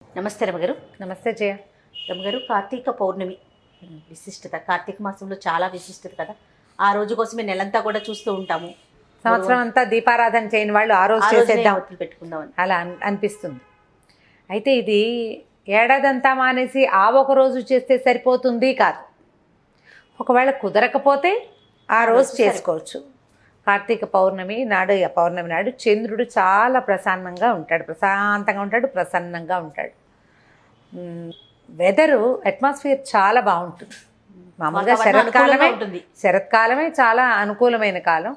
నమస్తే రమగారు. నమస్తే జయ. రమగారు, కార్తీక పౌర్ణమి విశిష్టత, కార్తీక మాసంలో చాలా విశిష్టత కదా. ఆ రోజు కోసమే నెలంతా కూడా చూస్తూ ఉంటాము. సంవత్సరం అంతా దీపారాధన చేయని వాళ్ళు ఆ రోజు చేసేద్దాం పెట్టుకుందామని అలా అనిపిస్తుంది. అయితే ఇది ఏడాదంతా మానేసి ఆ ఒక రోజు చేస్తే సరిపోతుంది కాదు. ఒకవేళ కుదరకపోతే ఆ రోజు చేసుకోవచ్చు. కార్తీక పౌర్ణమి నాడు, పౌర్ణమి నాడు చంద్రుడు చాలా ప్రశాంతంగా ఉంటాడు, ప్రసన్నంగా ఉంటాడు. వెదరు అట్మాస్ఫియర్ చాలా బాగుంటుంది. మామూలుగా శరత్కాలమే చాలా అనుకూలమైన కాలం.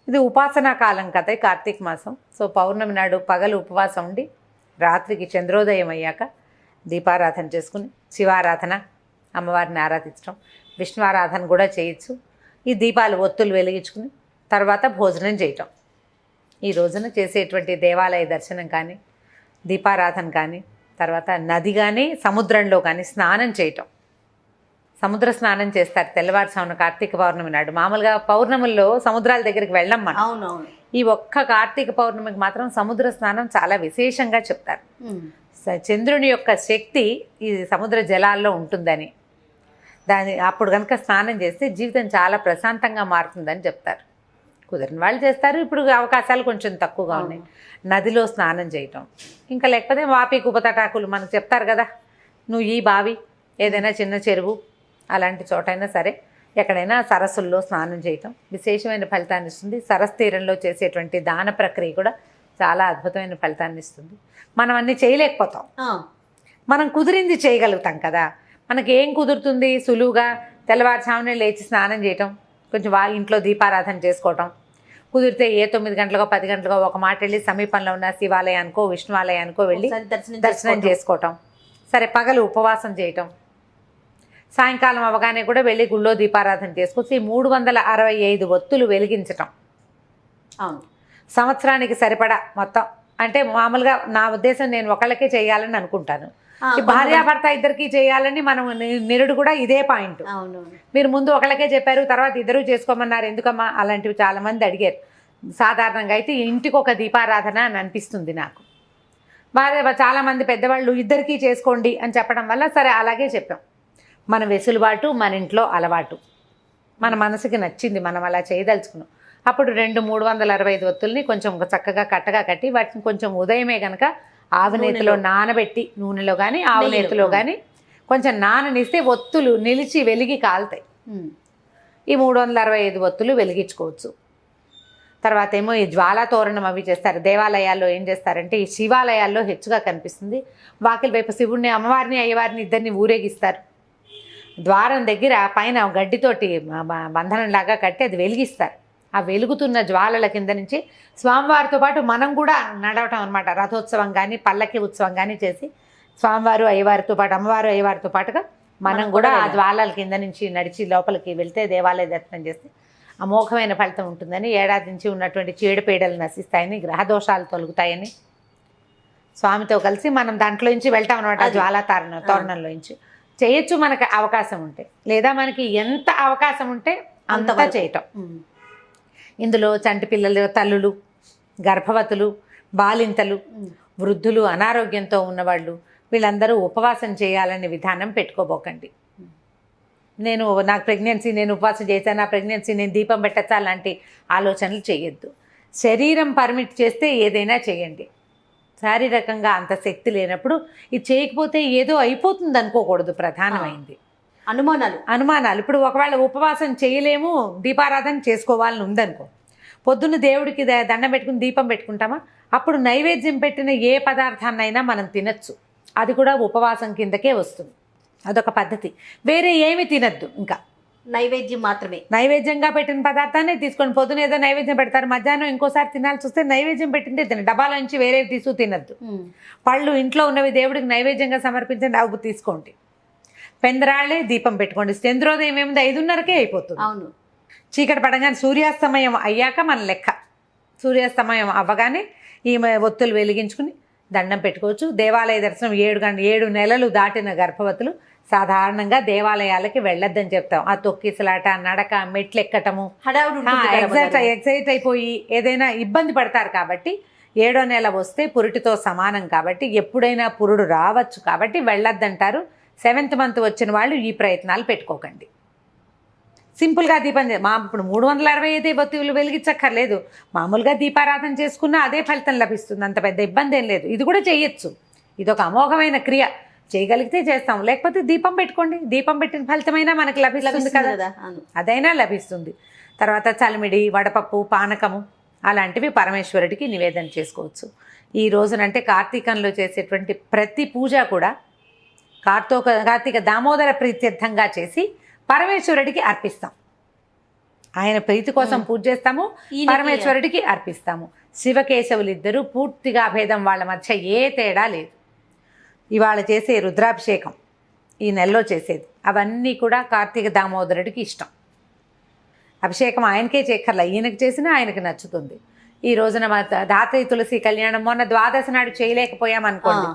ఇది ఉపాసనా కాలం కదా ఈ కార్తీక మాసం. సో పౌర్ణమి నాడు పగలు ఉపవాసం ఉండి రాత్రికి చంద్రోదయం అయ్యాక దీపారాధన చేసుకుని శివారాధన, అమ్మవారిని ఆరాధించడం, విష్ణు ఆరాధన కూడా చేయొచ్చు. ఈ దీపాలు ఒత్తులు వెలిగించుకుని తర్వాత భోజనం చేయటం. ఈ రోజున చేసేటువంటి దేవాలయ దర్శనం కానీ, దీపారాధన కానీ, తర్వాత నది కానీ సముద్రంలో కానీ స్నానం చేయటం. సముద్ర స్నానం చేస్తారు తెల్లవారుజామున కార్తీక పౌర్ణమి నాడు. మామూలుగా పౌర్ణముల్లో సముద్రాల దగ్గరికి వెళ్ళం మనం. అవునవును. ఈ ఒక్క కార్తీక పౌర్ణమికి మాత్రం సముద్ర స్నానం చాలా విశేషంగా చెప్తారు. చంద్రుని యొక్క శక్తి ఈ సముద్ర జలాల్లో ఉంటుందని, అప్పుడు కనుక స్నానం చేస్తే జీవితం చాలా ప్రశాంతంగా మారుతుందని చెప్తారు. కుదిరిన వాళ్ళు చేస్తారు. ఇప్పుడు అవకాశాలు కొంచెం తక్కువగా ఉన్నాయి. నదిలో స్నానం చేయటం, ఇంకా లేకపోతే వాపి కుపతటాకులు మనకు చెప్తారు కదా, నువ్వు ఈ బావి ఏదైనా చిన్న చెరువు అలాంటి చోటైనా సరే, ఎక్కడైనా సరస్సుల్లో స్నానం చేయటం విశేషమైన ఫలితాన్ని ఇస్తుంది. సరస్సు తీరంలో చేసేటువంటి దాన ప్రక్రియ కూడా చాలా అద్భుతమైన ఫలితాన్ని ఇస్తుంది. మనం అన్నీ చేయలేకపోతాం, మనం కుదిరింది చేయగలుగుతాం కదా. మనకి ఏం కుదురుతుంది? సులువుగా తెల్లవారుజామునే లేచి స్నానం చేయటం, కొంచెం ఇంట్లో దీపారాధన చేసుకోవటం. కుదిరితే ఏ 9 గంటలకో 10 గంటలకో ఒక మాట వెళ్ళి సమీపంలో ఉన్న శివాలయానికో విష్ణువాలయానికో వెళ్ళి దర్శనం చేసుకోవటం. సరే, పగలు ఉపవాసం చేయటం, సాయంకాలం అవగానే కూడా వెళ్ళి గుళ్ళో దీపారాధన చేసుకొచ్చి 365 ఒత్తులు వెలిగించటం. అవును, సంవత్సరానికి సరిపడా మొత్తం. అంటే మామూలుగా నా ఉద్దేశం నేను ఒకళ్ళకే చేయాలని అనుకుంటాను. భార్యాభర్త ఇద్దరికి చేయాలని మనం నిరుడు కూడా ఇదే పాయింట్. మీరు ముందు ఒకళ్ళకే చెప్పారు, తర్వాత ఇద్దరు చేసుకోమన్నారు, ఎందుకమ్మా? అలాంటివి చాలామంది అడిగారు. సాధారణంగా అయితే ఇంటికి ఒక దీపారాధన అని అనిపిస్తుంది నాకు. చాలామంది పెద్దవాళ్ళు ఇద్దరికీ చేసుకోండి అని చెప్పడం వల్ల సరే అలాగే చెప్పాం. మన వెసులుబాటు, మన ఇంట్లో అలవాటు, మన మనసుకి నచ్చింది, మనం అలా చేయదలుచుకున్నాం. అప్పుడు 365 ఒత్తుల్ని కొంచెం చక్కగా కట్టగా కట్టి వాటిని కొంచెం ఉదయమే కనుక ఆవునేతిలో నానబెట్టి, నూనెలో కానీ ఆవునేతిలో కానీ కొంచెం నాననిస్తే ఒత్తులు నిలిచి వెలిగి కాలుతాయి. ఈ 365 ఒత్తులు వెలిగించుకోవచ్చు. తర్వాత ఏమో ఈ జ్వాలా తోరణం అవి చేస్తారు. దేవాలయాల్లో ఏం చేస్తారంటే, ఈ శివాలయాల్లో హెచ్చుగా కనిపిస్తుంది, వాకిలి వైపు శివుడిని, అమ్మవారిని, అయ్యవారిని ఇద్దరిని ఊరేగిస్తారు. ద్వారం దగ్గర పైన గడ్డితోటి బంధనంలాగా కట్టి అది వెలిగిస్తారు. ఆ వెలుగుతున్న జ్వాలల కింద నుంచి స్వామివారితో పాటు మనం కూడా నడవటం అనమాట. రథోత్సవం కానీ పల్లకి ఉత్సవం కానీ చేసి స్వామివారు అయ్యవారితో పాటు, అమ్మవారు అయ్యవారితో పాటుగా మనం కూడా ఆ జ్వాలల కింద నుంచి నడిచి లోపలికి వెళ్తే దేవాలయ దర్శనం చేస్తే అమోఘమైన ఫలితం ఉంటుందని, ఏడాది నుంచి ఉన్నటువంటి చీడపీడలు నశిస్తాయని, గ్రహదోషాలు తొలగుతాయని స్వామితో కలిసి మనం దాంట్లో నుంచి వెళ్తాం అనమాట. జ్వాలా తోరణంలో నుంచి చేయొచ్చు మనకు అవకాశం ఉంటే, లేదా మనకి ఎంత అవకాశం ఉంటే అంతగా చేయటం. ఇందులో చంటి పిల్లలు, తల్లులు, గర్భవతులు, బాలింతలు, వృద్ధులు, అనారోగ్యంతో ఉన్నవాళ్ళు వీళ్ళందరూ ఉపవాసం చేయాలనే విధానం పెట్టుకోబోకండి. నాకు ప్రెగ్నెన్సీ, నేను ఉపవాసం చేశాను, నా ప్రెగ్నెన్సీ నేను దీపం పెట్టచ్చా, అలాంటి ఆలోచనలు చేయొద్దు. శరీరం పర్మిట్ చేస్తే ఏదైనా చేయండి. శారీరకంగా అంత శక్తి లేనప్పుడు ఇది చేయకపోతే ఏదో అయిపోతుంది అనుకోకూడదు. ప్రధానమైంది అనుమానాలు. ఇప్పుడు ఒకవేళ ఉపవాసం చేయలేము, దీపారాధన చేసుకోవాలని ఉందనుకో, పొద్దున్న దేవుడికి దండం పెట్టుకుని దీపం పెట్టుకుంటామా, అప్పుడు నైవేద్యం పెట్టిన ఏ పదార్థాన్నైనా మనం తినచ్చు. అది కూడా ఉపవాసం కిందకే వస్తుంది. అదొక పద్ధతి. వేరే ఏమి తినద్దు, ఇంకా నైవేద్యం మాత్రమే. నైవేద్యంగా పెట్టిన పదార్థాన్ని తీసుకొని, పొద్దున ఏదో నైవేద్యం పెడతారు, మధ్యాహ్నం ఇంకోసారి తినాల్సి వస్తే నైవేద్యం పెట్టిందే తిన, డబ్బాలో నుంచి వేరేవి తీసుకు తినద్దు. పళ్ళు ఇంట్లో ఉన్నవి దేవుడికి నైవేద్యంగా సమర్పించండి, అవి తీసుకోండి. పెందరాళ్ళే దీపం పెట్టుకోండి. చంద్రోదయం ఏముంది, 5:30కే అయిపోతుంది. అవును, చీకటి పడగానే సూర్యాస్తమయం అయ్యాక మన లెక్క. సూర్యాస్తమయం అవ్వగానే ఈ ఒత్తులు వెలిగించుకుని దండం పెట్టుకోవచ్చు. దేవాలయ దర్శనం 7 నెలలు దాటిన గర్భవతులు సాధారణంగా దేవాలయాలకి వెళ్ళొద్దని చెప్తాం. ఆ తొక్కిసలాట, నడక, మెట్లు ఎక్కటము, ఎగ్జైట్ అయిపోయి ఏదైనా ఇబ్బంది పడతారు. కాబట్టి 7వ నెల వస్తే పురుటితో సమానం కాబట్టి ఎప్పుడైనా పురుడు రావచ్చు కాబట్టి వెళ్ళొద్దంటారు. 7th మంత్ వచ్చిన వాళ్ళు ఈ ప్రయత్నాలు పెట్టుకోకండి. సింపుల్గా దీపం ఇప్పుడు 365 ఒత్తులు వెలిగించక్కర్లేదు. మామూలుగా దీపారాధన చేసుకున్నా అదే ఫలితం లభిస్తుంది, అంత పెద్ద ఇబ్బంది ఏం లేదు. ఇది కూడా చేయొచ్చు, ఇది ఒక అమోఘమైన క్రియ. చేయగలిగితే చేస్తాం, లేకపోతే దీపం పెట్టుకోండి. దీపం పెట్టిన ఫలితమైనా మనకు లభిస్తుంది కదా, అదైనా లభిస్తుంది. తర్వాత చలిమిడి, వడపప్పు, పానకము అలాంటివి పరమేశ్వరుడికి నివేదన చేసుకోవచ్చు. ఈ రోజునంటే కార్తీకంలో చేసేటువంటి ప్రతి పూజ కూడా కార్తీక దామోదర ప్రీత్యర్థంగా చేసి పరమేశ్వరుడికి అర్పిస్తాం. ఆయన ప్రీతి కోసం పూజ చేస్తాము, పరమేశ్వరుడికి అర్పిస్తాము. శివకేశవులిద్దరూ పూర్తిగా భేదం, వాళ్ళ మధ్య ఏ తేడా లేదు. ఇవాళ చేసే రుద్రాభిషేకం, ఈ నెలలో చేసేది, అవన్నీ కూడా కార్తీక దామోదరుడికి ఇష్టం. అభిషేకం ఆయనకే చేయక్కర్లా, ఈయనకి చేసినా ఆయనకి నచ్చుతుంది. ఈ రోజున ధాత్రి తులసి కళ్యాణం మొన్న ద్వాదశి నాడు చేయలేకపోయాం అనుకోండి,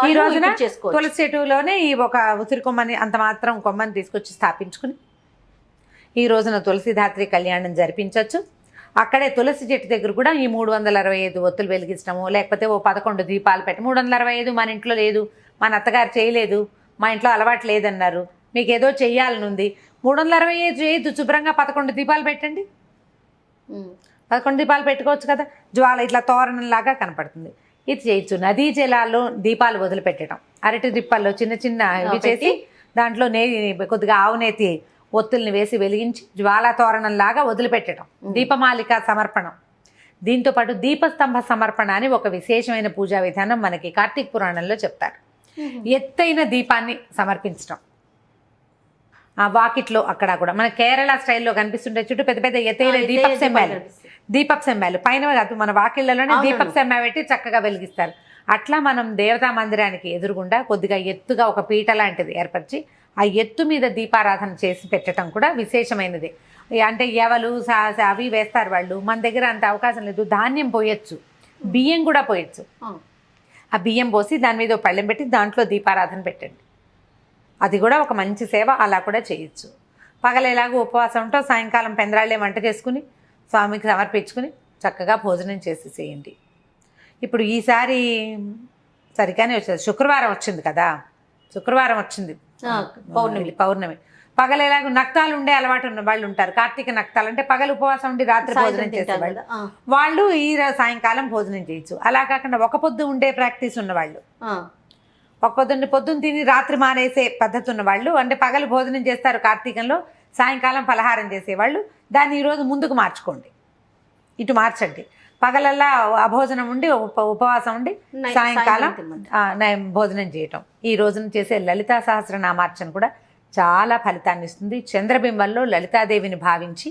ఈ రోజున తులసి చెట్టులోనే ఈ ఒక ఉసిరి కొమ్మని అంత మాత్రం కొమ్మని తీసుకొచ్చి స్థాపించుకుని ఈ రోజున తులసి ధాత్రి కళ్యాణం జరిపించవచ్చు. అక్కడే తులసి చెట్టు దగ్గర కూడా ఈ 365 ఒత్తులు వెలిగించడము, లేకపోతే ఓ 11 దీపాలు పెట్టి 365 మన ఇంట్లో లేదు, మన అత్తగారు చేయలేదు, మా ఇంట్లో అలవాటు లేదన్నారు, మీకు ఏదో చెయ్యాలనుంది, 365 చేయొద్దు, శుభ్రంగా 11 దీపాలు పెట్టండి. 11 దీపాలు పెట్టుకోవచ్చు కదా, జ్వాల ఇట్లా తోరణంలాగా కనపడుతుంది. ఇది చేయొచ్చు. నదీ జలాల్లో దీపాలు వదిలిపెట్టడం, అరటి దీపాల్లో చిన్న చిన్న ఇవి చేసి దాంట్లో కొద్దిగా ఆవునేతి ఒత్తుల్ని వేసి వెలిగించి జ్వాలా తోరణంలాగా వదిలిపెట్టడం, దీపమాలిక సమర్పణం. దీంతోపాటు దీపస్తంభ సమర్పణ అని ఒక విశేషమైన పూజా విధానం మనకి కార్తీక పురాణంలో చెప్తారు. ఎత్తైన దీపాన్ని సమర్పించడం, ఆ వాకిట్లో అక్కడ కూడా మన కేరళ స్టైల్లో కనిపిస్తుంటే చుట్టూ పెద్ద పెద్ద ఎత్తైన దీపపు సెమ్మాలు పైన కాదు, మన వాకిళ్లలోనే దీపపు సెమ్మ పెట్టి చక్కగా వెలిగిస్తారు. అట్లా మనం దేవతా మందిరానికి ఎదురుగుండా కొద్దిగా ఎత్తుగా ఒక పీట లాంటిది ఏర్పరిచి ఆ ఎత్తు మీద దీపారాధన చేసి పెట్టడం కూడా విశేషమైనది. అంటే ఎవలు అవి వేస్తారు వాళ్ళు, మన దగ్గర అంత అవకాశం లేదు. ధాన్యం పోయొచ్చు, బియ్యం కూడా పోయొచ్చు. ఆ బియ్యం పోసి దాని మీద పళ్ళెం పెట్టి దాంట్లో దీపారాధన పెట్టండి, అది కూడా ఒక మంచి సేవ. అలా కూడా చేయొచ్చు. పగలేలాగా ఉపవాసం ఉంటో సాయంకాలం పెందరాళ్ళే వంట చేసుకుని స్వామికి సమర్పించుకుని చక్కగా భోజనం చేసేసేయండి. ఇప్పుడు ఈసారి సరిగానే వచ్చేది, శుక్రవారం వచ్చింది కదా, శుక్రవారం వచ్చింది పౌర్ణమి. పగలేలాగా నక్తాలు ఉండే అలవాటు ఉన్న వాళ్ళు ఉంటారు, కార్తీక నక్తాలు అంటే పగలు ఉపవాసం ఉండి రాత్రి భోజనం చేసేవాళ్ళు, వాళ్ళు ఈ సాయంకాలం భోజనం చేయొచ్చు. అలా కాకుండా ఒక పొద్దు ఉండే ప్రాక్టీస్ ఉన్నవాళ్ళు, ఒక పొద్దున్న తిని రాత్రి మానేసే పద్ధతి ఉన్నవాళ్ళు, అంటే పగలు భోజనం చేస్తారు కార్తీకంలో, సాయంకాలం పలహారం చేసేవాళ్ళు, దాన్ని ఈరోజు ముందుకు మార్చుకోండి, ఇటు మార్చండి. పగలల్లా అభోజనం ఉండి ఉపవాసం ఉండి సాయంకాలం భోజనం చేయటం. ఈ రోజున చేసే లలితా సహస్రనామార్చన కూడా చాలా ఫలితాన్ని ఇస్తుంది. చంద్రబింబంలో లలితాదేవిని భావించి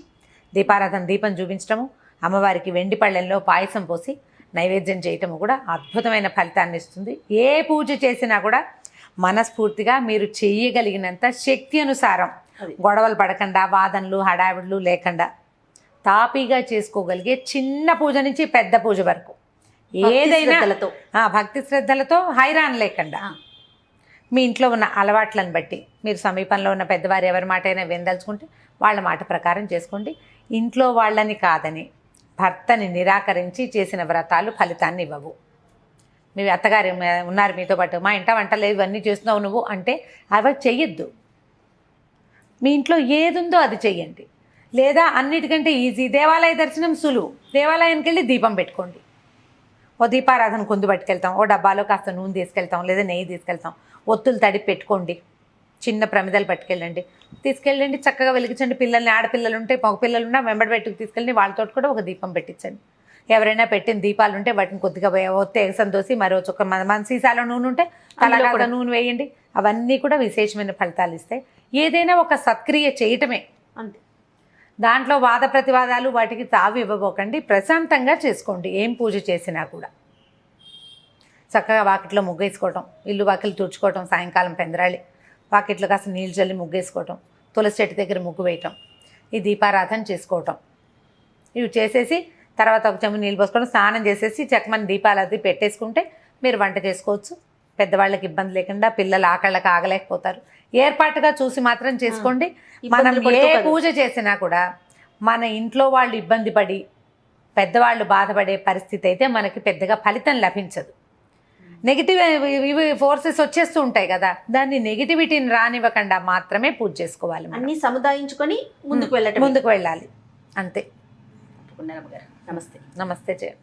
దీపం చూపించడము, అమ్మవారికి వెండి పళ్ళెంలో పాయసం పోసి నైవేద్యం చేయటము కూడా అద్భుతమైన ఫలితాన్ని ఇస్తుంది. ఏ పూజ చేసినా కూడా మనస్ఫూర్తిగా మీరు చేయగలిగినంత శక్తి అనుసారం, గొడవలు పడకుండా, వాదనలు హడావిడులు లేకుండా తాపీగా చేసుకోగలిగే చిన్న పూజ నుంచి పెద్ద పూజ వరకు ఏదైనా భక్తి శ్రద్ధలతో హైరాన్ లేకుండా మీ ఇంట్లో ఉన్న అలవాట్లను బట్టి మీరు సమీపంలో ఉన్న పెద్దవారు ఎవరి మాట అయినా వినదలుచుకుంటే వాళ్ళ మాట ప్రకారం చేసుకోండి. ఇంట్లో వాళ్ళని కాదని భర్తని నిరాకరించి చేసిన వ్రతాలు ఫలితాన్ని ఇవ్వవు. మీ అత్తగారు ఉన్నారు మీతో పాటు, మా ఇంట వంట లేదు ఇవన్నీ చేస్తున్నావు నువ్వు అంటే అవి చెయ్యొద్దు. మీ ఇంట్లో ఏది ఉందో అది చెయ్యండి. లేదా అన్నిటికంటే ఈజీ, దేవాలయ దర్శనం సులువు, దేవాలయానికి వెళ్ళి దీపం పెట్టుకోండి. ఓ దీపారాధన కుందు పట్టుకెళ్తాం, ఓ డబ్బాలో కాస్త నూనె తీసుకెళ్తాం, లేదా నెయ్యి తీసుకెళ్తాం, ఒత్తులు తడిపి పెట్టుకోండి, చిన్న ప్రమిదలు పట్టుకెళ్ళండి, తీసుకెళ్ళండి, చక్కగా వెలిగించండి. పిల్లల్ని, ఆడపిల్లలు ఉంటే మగ పిల్లలు ఉన్నా వెంబడి పెట్టుకు తీసుకెళ్ళి వాళ్ళతో కూడా ఒక దీపం పెట్టించండి. ఎవరైనా పెట్టిన దీపాలు ఉంటే వాటిని కొద్దిగా ఒత్తి ఎగసం దోసి మరో చుక్క మన సీసాలో నూనె ఉంటే అలాగా కూడా నూనె వేయండి. అవన్నీ కూడా విశేషమైన ఫలితాలు ఇస్తాయి. ఏదైనా ఒక సత్క్రియ చేయటమే అంతే, దాంట్లో వాద ప్రతివాదాలు వాటికి తావి ఇవ్వబోకండి. ప్రశాంతంగా చేసుకోండి. ఏం పూజ చేసినా కూడా చక్కగా వాకిట్లో ముగ్గేసుకోవటం, ఇల్లు వాకిలు తుడుచుకోవటం, సాయంకాలం పెందరాళి వాకిట్లో కాస్త నీళ్ళు చల్లి ముగ్గేసుకోవటం, తులసి చెట్టు దగ్గర ముగ్గు వేయటం, ఈ దీపారాధన చేసుకోవటం, ఇవి చేసేసి తర్వాత ఒక చెంబు నీళ్ళు పోసుకోవడం, స్నానం చేసేసి చక్కమని దీపాలు అది పెట్టేసుకుంటే మీరు వంట చేసుకోవచ్చు. పెద్దవాళ్ళకి ఇబ్బంది లేకుండా, పిల్లలు ఆకళ్ళకి ఆగలేకపోతారు. ఏర్పాటుగా చూసి మాత్రం చేసుకోండి. మనం ఏ పూజ చేసినా కూడా మన ఇంట్లో వాళ్ళు ఇబ్బంది పడి పెద్దవాళ్ళు బాధపడే పరిస్థితి అయితే మనకి పెద్దగా ఫలితం లభించదు. నెగిటివ్ ఇవి ఫోర్సెస్ వచ్చేస్తూ ఉంటాయి కదా, దాన్ని నెగిటివిటీని రానివ్వకుండా మాత్రమే పూజ చేసుకోవాలి. అన్ని సముదాయించుకొని ముందుకు వెళ్ళాలి అంతే. నమస్తే. నమస్తే జయ.